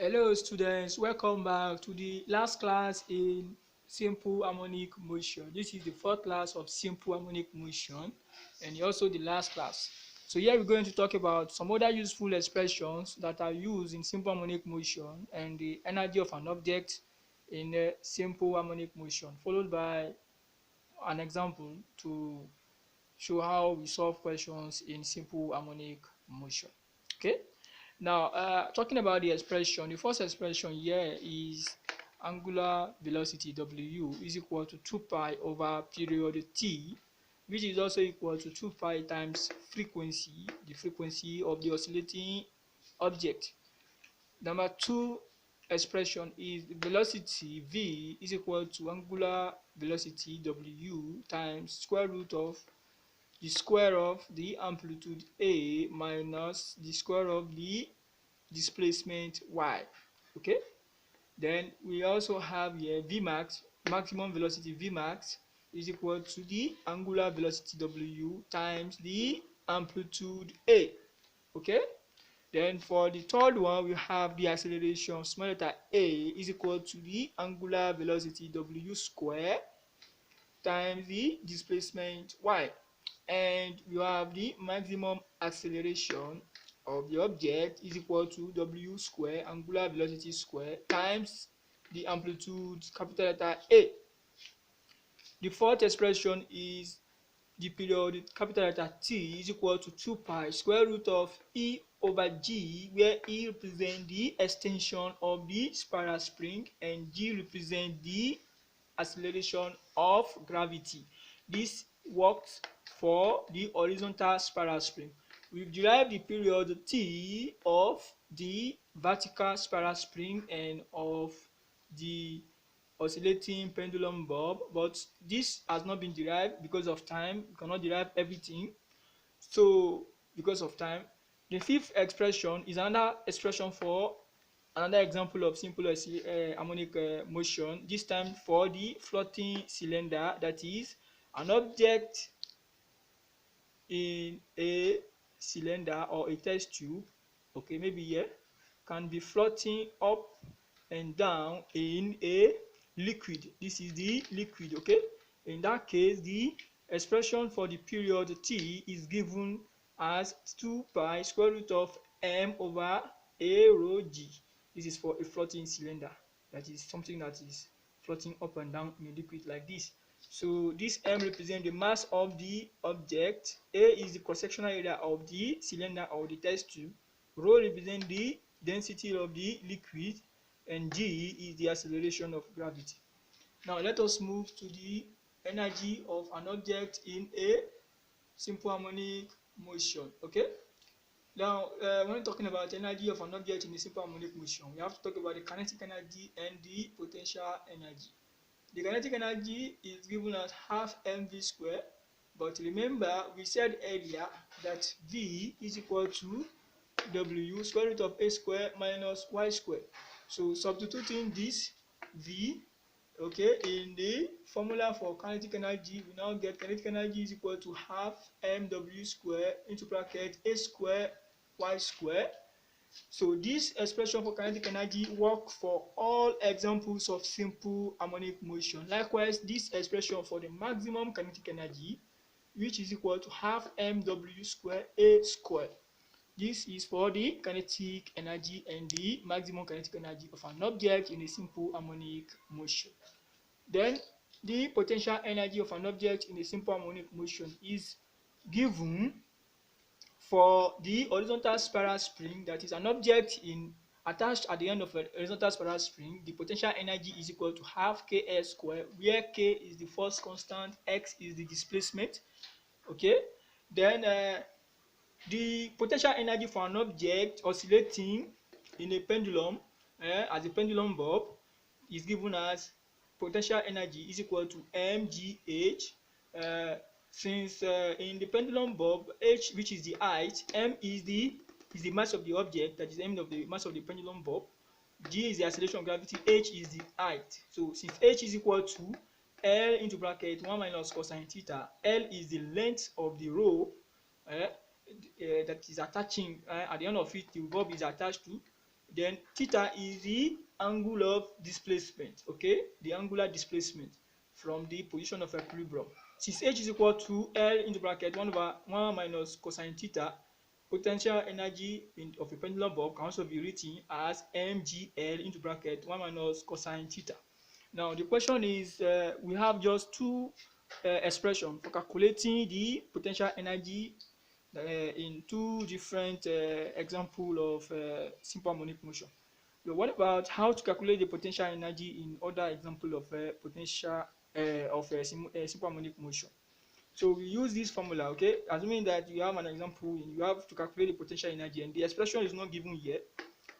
Hello students, welcome back to the last class in simple harmonic motion. This is the fourth class of simple harmonic motion and also the last class. So here we're going to talk about some other useful expressions that are used in simple harmonic motion and the energy of an object in a simple harmonic motion, followed by an example to show how we solve questions in simple harmonic motion. Okay. Now, talking about the expression, the first expression here is angular velocity W is equal to 2 pi over period T, which is also equal to 2 pi times frequency, the frequency of the oscillating object. Number two expression is velocity V is equal to angular velocity W times square root of the square of the amplitude A minus the square of the displacement y. Okay, then we also have here Vmax, maximum velocity Vmax is equal to the angular velocity W times the amplitude A. Okay, then for the third one we have the acceleration small letter a is equal to the angular velocity W square times the displacement y, and we have the maximum acceleration of the object is equal to W square angular velocity square times the amplitude capital letter A. The fourth expression is the period capital letter T is equal to 2 pi square root of E over G, where E represents the extension of the spiral spring and G represents the acceleration of gravity. This works for the horizontal spiral spring. We've derived the period T of the vertical spiral spring and of the oscillating pendulum bob, but this has not been derived because of time. We cannot derive everything, so because of time. The fifth expression is another expression for another example of simple harmonic motion, this time for the floating cylinder, that is an object in a cylinder or a test tube, okay, maybe here, can be floating up and down in a liquid. This is the liquid. Okay, in that case the expression for the period T is given as 2 pi square root of m over a rho g. This is for a floating cylinder, that is something that is floating up and down in a liquid like this. So this m represents the mass of the object, a is the cross-sectional area of the cylinder or the test tube, rho represents the density of the liquid, and g is the acceleration of gravity. Now let us move to the energy of an object in a simple harmonic motion. Okay, now when talking about energy of an object in a simple harmonic motion, we have to talk about the kinetic energy and the potential energy. The kinetic energy is given as half mv square, but remember we said earlier that v is equal to w square root of a square minus y square. So substituting this v, okay, in the formula for kinetic energy, we now get kinetic energy is equal to half mw square into bracket a square y square. So this expression for kinetic energy works for all examples of simple harmonic motion. Likewise, this expression for the maximum kinetic energy, which is equal to half mw square a square. This is for the kinetic energy and the maximum kinetic energy of an object in a simple harmonic motion. Then the potential energy of an object in a simple harmonic motion is given for the horizontal spiral spring, that is an object in attached at the end of a horizontal spiral spring. The potential energy is equal to half ks square, where k is the force constant, x is the displacement. Okay, then the potential energy for an object oscillating in a pendulum, as a pendulum bob, is given as potential energy is equal to mgh. Since in the pendulum bob, h, which is the height, m is the mass of the object, that is m of the mass of the pendulum bob, g is the acceleration of gravity, h is the height. So since h is equal to l into bracket 1 minus cosine theta, l is the length of the rope that is attaching, at the end of it the bob is attached to, Then theta is the angle of displacement, okay, the angular displacement from the position of equilibrium. Since H is equal to L into bracket 1 over 1 minus cosine theta, potential energy of a pendulum bulb can also be written as mgl into bracket 1 minus cosine theta. Now the question is, we have just two expressions for calculating the potential energy in two different examples of simple harmonic motion. So what about how to calculate the potential energy in other example of potential of simple harmonic motion? So we use this formula, okay? Assuming that you have an example, you have to calculate the potential energy, and the expression is not given here.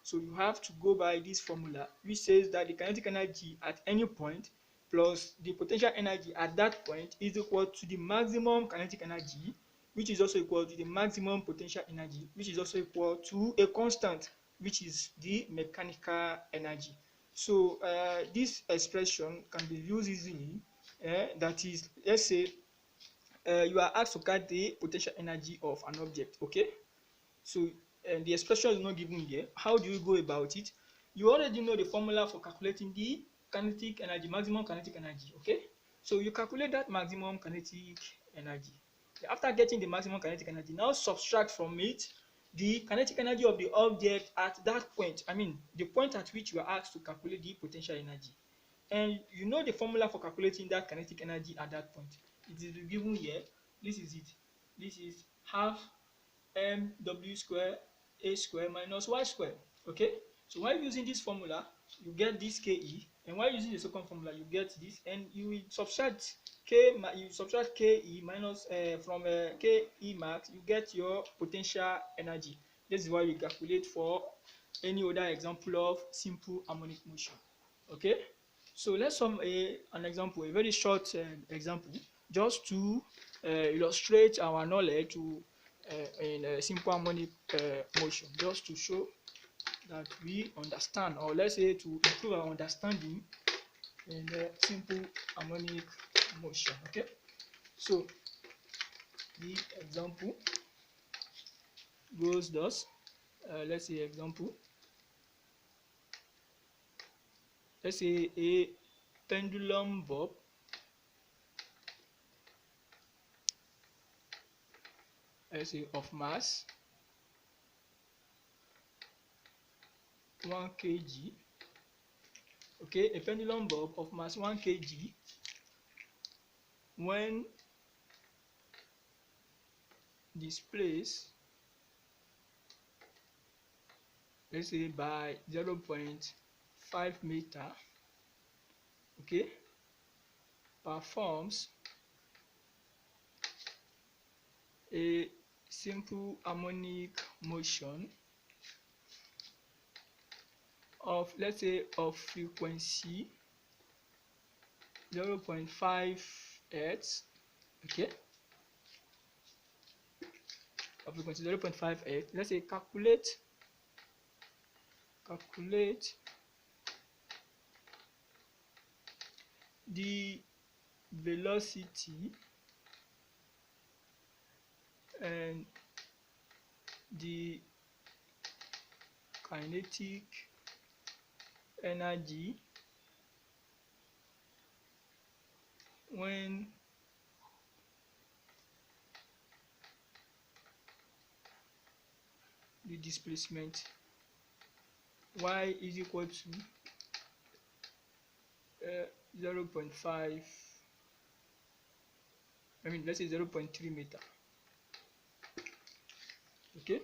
So you have to go by this formula, which says that the kinetic energy at any point plus the potential energy at that point is equal to the maximum kinetic energy, which is also equal to the maximum potential energy, which is also equal to a constant, which is the mechanical energy. So this expression can be used easily. That is, let's say you are asked to calculate the potential energy of an object, okay? So the expression is not given here. How do you go about it? You already know the formula for calculating the kinetic energy, maximum kinetic energy, okay? So you calculate that maximum kinetic energy. After getting the maximum kinetic energy, now subtract from it the kinetic energy of the object at that point. I mean, the point at which you are asked to calculate the potential energy. And you know the formula for calculating that kinetic energy at that point. It is given here. This is it. This is half mw square a square minus y square. Okay, so while using this formula you get this ke, and while using the second formula you get this, and you will subtract ke minus from ke max, you get your potential energy. This is why we calculate for any other example of simple harmonic motion. Okay, so let's solve an example, a very short example, just to illustrate our knowledge to in simple harmonic motion, just to show that we understand, or let's say to improve our understanding in simple harmonic motion. Okay, so the example goes thus. Let's say example, let's say a pendulum bulb let's say of mass 1 kg. Okay, a pendulum bulb of mass 1 kg when displaced, let's say by 0.5 meter, okay, performs a simple harmonic motion of, let's say, of frequency 0.5 hertz, okay, of frequency 0.5 hertz. Let's say calculate the velocity and the kinetic energy when the displacement y is equal to 0.5, I mean, let's say 0.3 meter. Okay,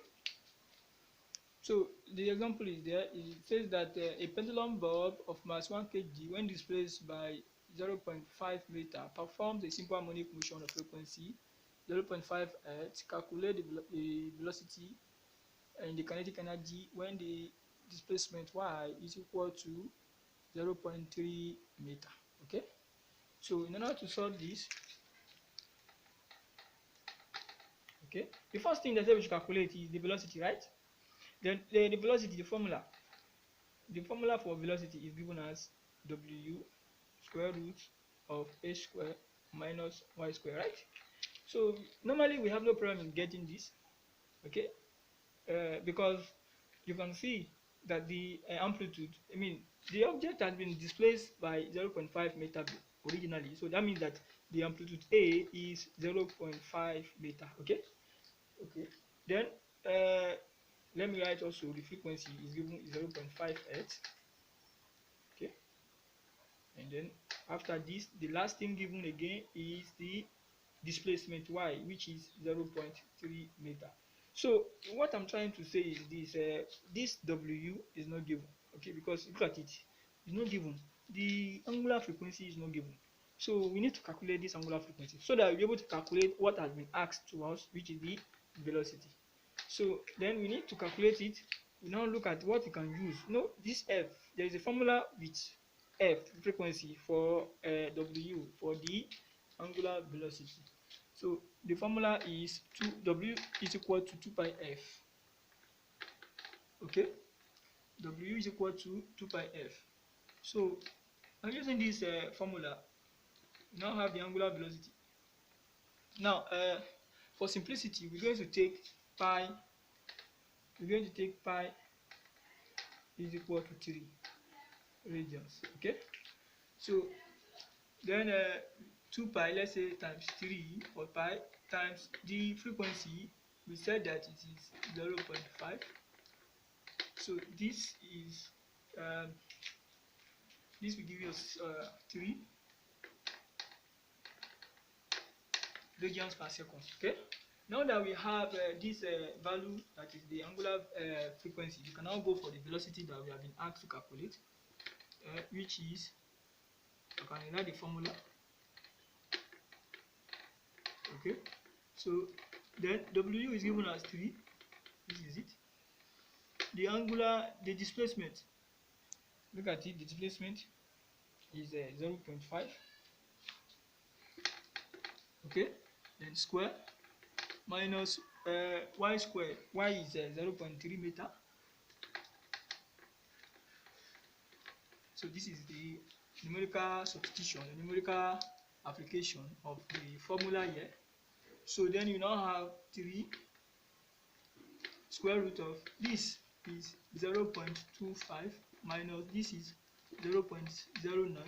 so the example is there. It says that a pendulum bulb of mass 1 kg when displaced by 0.5 meter performs a simple harmonic motion of frequency 0.5 hertz. Calculate the velocity and the kinetic energy when the displacement y is equal to 0.3 meter. Okay, so in order to solve this, okay, the first thing that we should calculate is the velocity, right? Then the velocity, the formula for velocity is given as w square root of h square minus y square, right? So normally we have no problem in getting this, okay, because you can see that the amplitude, I mean, the object has been displaced by 0.5 meter originally, so that means that the amplitude A is 0.5 meter. Okay. Then let me write also the frequency is given 0.5 hertz. Okay. And then after this, the last thing given again is the displacement y, which is 0.3 meter. So what I'm trying to say is this w is not given, okay, because look at it, it's not given. The angular frequency is not given, so we need to calculate this angular frequency so that we'll be able to calculate what has been asked to us, which is the velocity. So then we need to calculate it. We now look at what we can use. No, this f, there is a formula with f frequency for w for the angular velocity. So the formula is w is equal to 2 pi f. Okay, w is equal to 2 pi f. So I'm using this formula. We now have the angular velocity. Now for simplicity, we're going to take pi. We're going to take pi is equal to 3 radians. Okay, so then 2 pi, let's say, times 3 or pi times the frequency. We said that it is 0.5. So this is this will give us 3 radians per second. Okay. Now that we have this value, that is the angular frequency, you can now go for the velocity that we have been asked to calculate, which is, you can write the formula. Okay, so then w is given as 3. This is it. The displacement, look at it, the displacement is 0.5. Okay, then square minus y squared. Y is 0.3 meter. So this is the numerical substitution, the numerical application of the formula here. So then you now have 3 square root of this is 0.25 minus this is 0.09.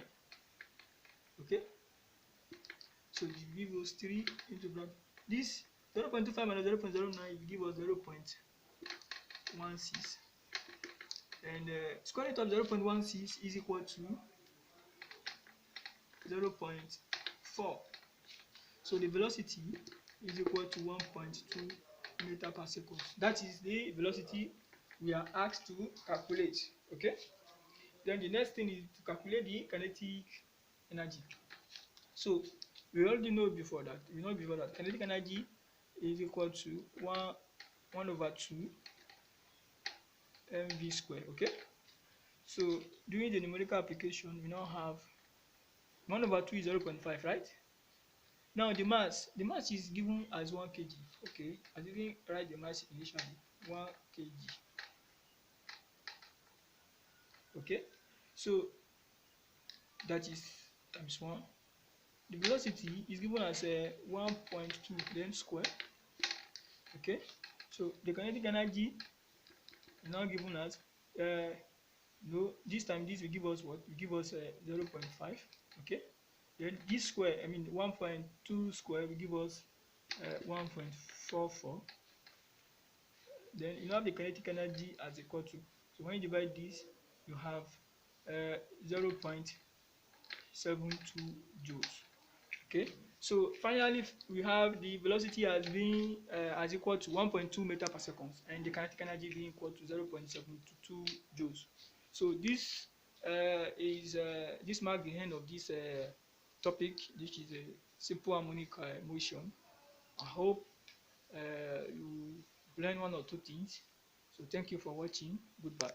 Okay, so it gives us 3 into bracket. This 0.25 minus 0.09 will give us 0.16, and square root of 0.16 is equal to 0.4. So the velocity is equal to 1.2 meter per second. That is the velocity we are asked to calculate. Okay. Then the next thing is to calculate the kinetic energy. So we already know before that. Kinetic energy is equal to 1 over 2 mv square. Okay. So doing the numerical application, we now have 1 over 2 is 0.5, right? Now the mass is given as 1 kg. Okay, I didn't write the mass initially. 1 kg. Okay, so that is times 1. The velocity is given as 1.2 then square. Okay, so the kinetic energy is now given as no, this time this will give us what? Will give us 0.5. Okay, then this square, I mean 1.2 square will give us 1.44. Then you have the kinetic energy as equal to, so when you divide this, you have 0.72 joules. Okay, so finally we have the velocity as being as equal to 1.2 meter per second, and the kinetic energy being equal to 0.72 joules. So this this marks the end of this topic. This is a simple harmonic motion. I hope you learn 1 or 2 things. So thank you for watching. Goodbye.